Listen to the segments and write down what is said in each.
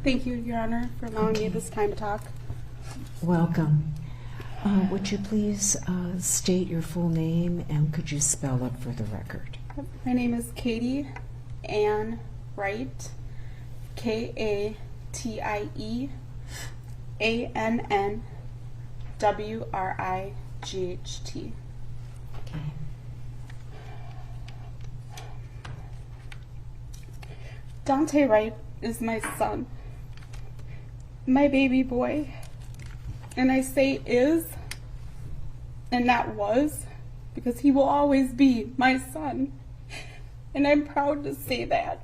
Thank you, Your Honor, for allowing me this time to talk. Welcome. Would you please state your full name and could you spell it for the record? My name is Katie Ann Wright, KATIEANNWRIGHT. Okay. Daunte Wright is my son, my baby boy, and I say is and not was because he will always be my son, and I'm proud to say that.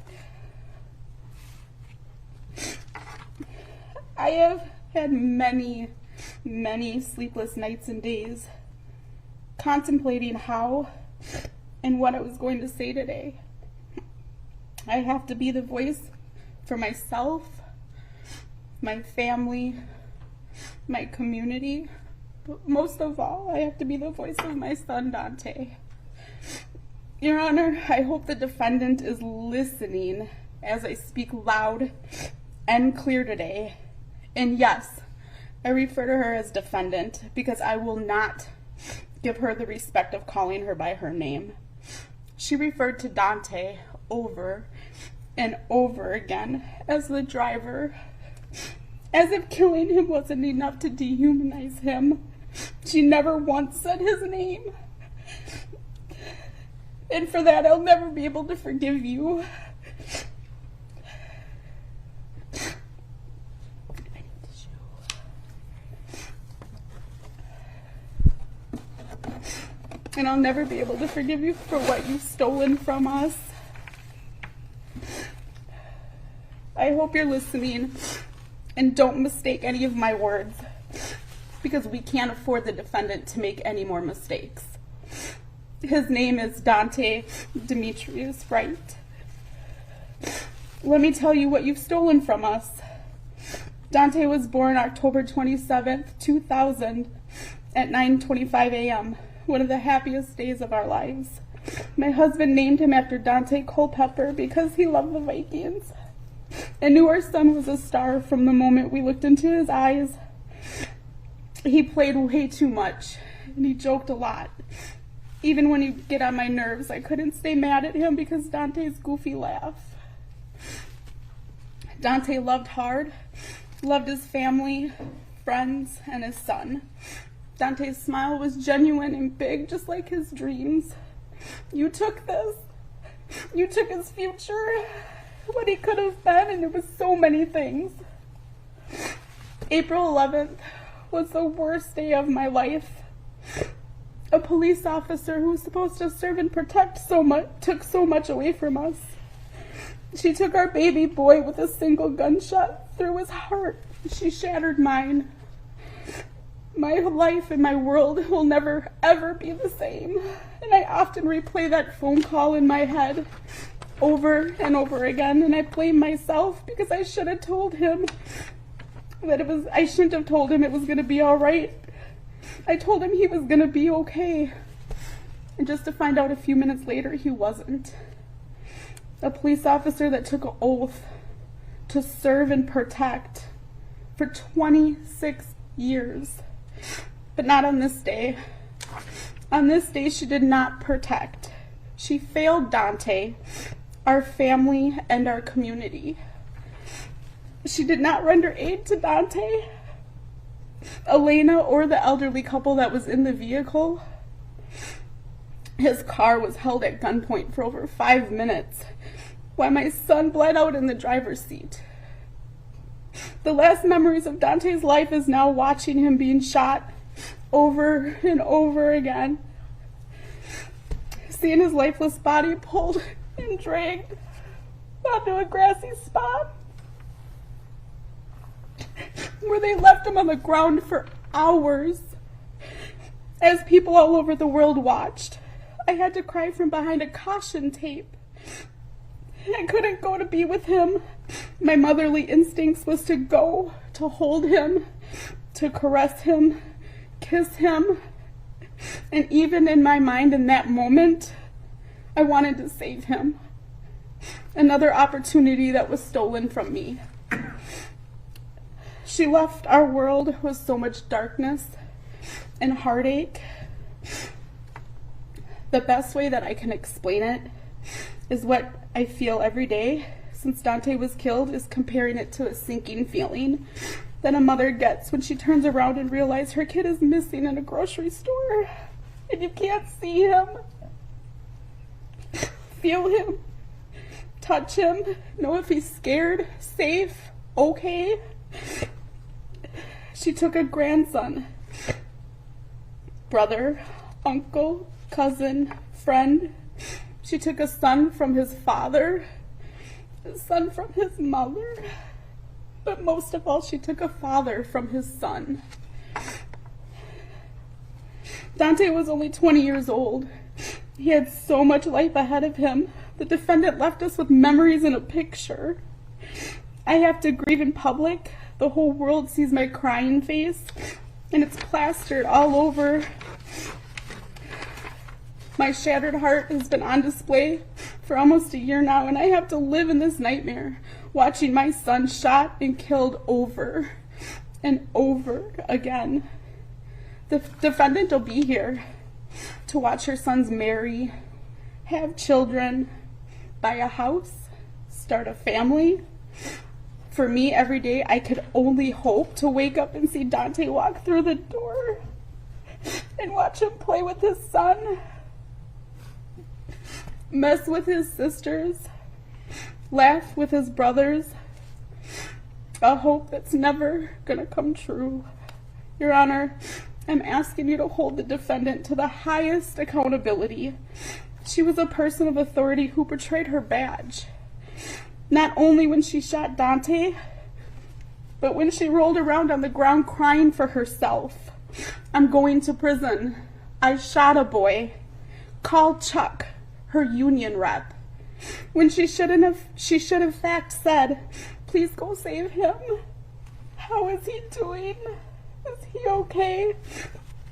I have had many, many sleepless nights and days contemplating how and what I was going to say today. I have to be the voice for myself, my family, my community, but most of all, I have to be the voice of my son, Daunte. Your Honor, I hope the defendant is listening as I speak loud and clear today. And yes, I refer to her as defendant because I will not give her the respect of calling her by her name. She referred to Daunte over and over again as the driver, as if killing him wasn't enough to dehumanize him. She never once said his name. And for that, I'll never be able to forgive you. And I'll never be able to forgive you for what you've stolen from us. I hope you're listening and don't mistake any of my words because we can't afford the defendant to make any more mistakes. His name is Daunte Demetrius Wright. Let me tell you what you've stolen from us. Daunte was born October 27th, 2000 at 9:25 a.m., one of the happiest days of our lives. My husband named him after Daunte Culpepper because he loved the Vikings and knew our son was a star from the moment we looked into his eyes. He played way too much and he joked a lot. Even when he'd get on my nerves, I couldn't stay mad at him because Daunte's goofy laugh. Daunte loved hard, loved his family, friends, and his son. Daunte's smile was genuine and big, just like his dreams. You took this. You took his future, what he could have been, and it was so many things. April 11th was the worst day of my life. A police officer who was supposed to serve and protect took so much away from us. She took our baby boy with a single gunshot through his heart. She shattered mine. My life and my world will never, ever be the same. And I often replay that phone call in my head over and over again, and I blame myself because I should have told him I shouldn't have told him it was going to be all right. I told him he was going to be okay. And just to find out a few minutes later, he wasn't. A police officer that took an oath to serve and protect for 26 years. But not on this day. On this day, she did not protect. She failed Daunte, our family, and our community. She did not render aid to Daunte, Elena, or the elderly couple that was in the vehicle. His car was held at gunpoint for over 5 minutes while my son bled out in the driver's seat. The last memories of Daunte's life is now watching him being shot over and over again. Seeing his lifeless body pulled and dragged onto a grassy spot where they left him on the ground for hours as people all over the world watched. I had to cry from behind a caution tape. I couldn't go to be with him. My motherly instincts was to go, to hold him, to caress him, kiss him. And even in my mind in that moment, I wanted to save him. Another opportunity that was stolen from me. She left our world with so much darkness and heartache. The best way that I can explain it is what I feel every day since Daunte was killed is comparing it to a sinking feeling that a mother gets when she turns around and realizes her kid is missing in a grocery store and you can't see him, feel him, touch him, know if he's scared, safe, okay. She took a grandson, brother, uncle, cousin, friend. She took a son from his father, a son from his mother, but most of all, she took a father from his son. Daunte was only 20 years old. He had so much life ahead of him. The defendant left us with memories and a picture. I have to grieve in public. The whole world sees my crying face, and it's plastered all over. My shattered heart has been on display for almost a year now, and I have to live in this nightmare, watching my son shot and killed over and over again. The defendant will be here to watch her sons marry, have children, buy a house, start a family. For me, every day, I could only hope to wake up and see Daunte walk through the door and watch him play with his son, mess with his sisters, laugh with his brothers. A hope that's never gonna come true. Your Honor, I'm asking you to hold the defendant to the highest accountability. She was a person of authority who betrayed her badge. Not only when she shot Daunte, but when she rolled around on the ground crying for herself. I'm going to prison. I shot a boy. Call Chuck, her union rep. When she should have fact said, please go save him. How is he doing? Is he okay?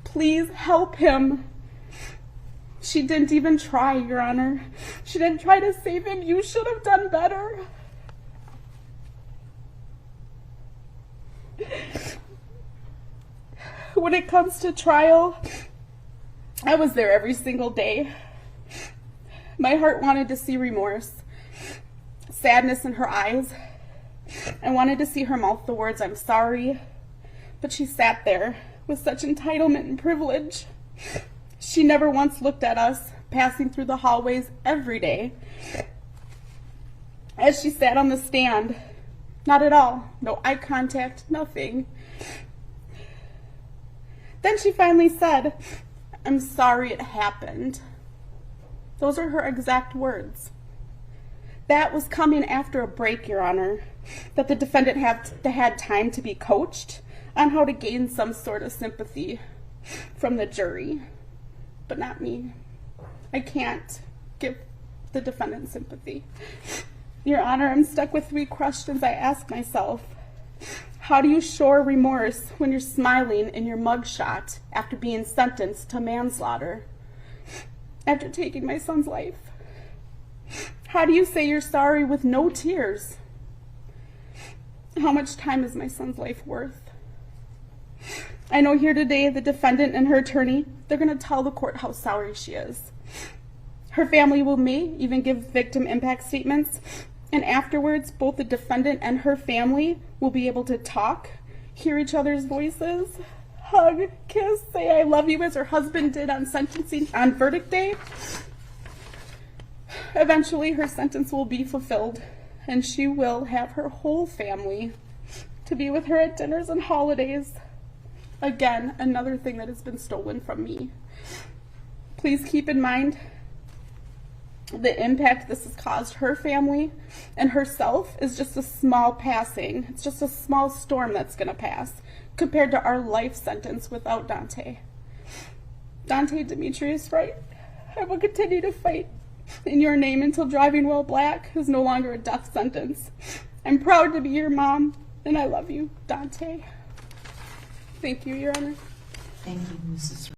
Please help him. She didn't even try, Your Honor. She didn't try to save him. You should have done better. When it comes to trial, I was there every single day. My heart wanted to see remorse, sadness in her eyes. I wanted to see her mouth the words, I'm sorry. But she sat there with such entitlement and privilege. She never once looked at us passing through the hallways every day. As she sat on the stand, not at all, no eye contact, nothing. Then she finally said, I'm sorry it happened. Those are her exact words. That was coming after a break, Your Honor, that the defendant had time to be coached on how to gain some sort of sympathy from the jury. But not me. I can't give the defendant sympathy. Your Honor, I'm stuck with 3 questions I ask myself. How do you show remorse when you're smiling in your mugshot after being sentenced to manslaughter? After taking my son's life? How do you say you're sorry with no tears? How much time is my son's life worth? I know here today the defendant and her attorney, they're going to tell the court how sorry she is. Her family may even give victim impact statements, and afterwards both the defendant and her family will be able to talk, hear each other's voices, hug, kiss, say I love you as her husband did on verdict day. Eventually her sentence will be fulfilled, and she will have her whole family to be with her at dinners and holidays. Again, another thing that has been stolen from me. Please keep in mind the impact this has caused her family and herself is just a small passing. It's just a small storm that's going to pass compared to our life sentence without Daunte. Daunte Demetrius Wright, I will continue to fight in your name until driving while black is no longer a death sentence. I'm proud to be your mom, and I love you, Daunte. Thank you, Your Honor. Thank you, Mrs.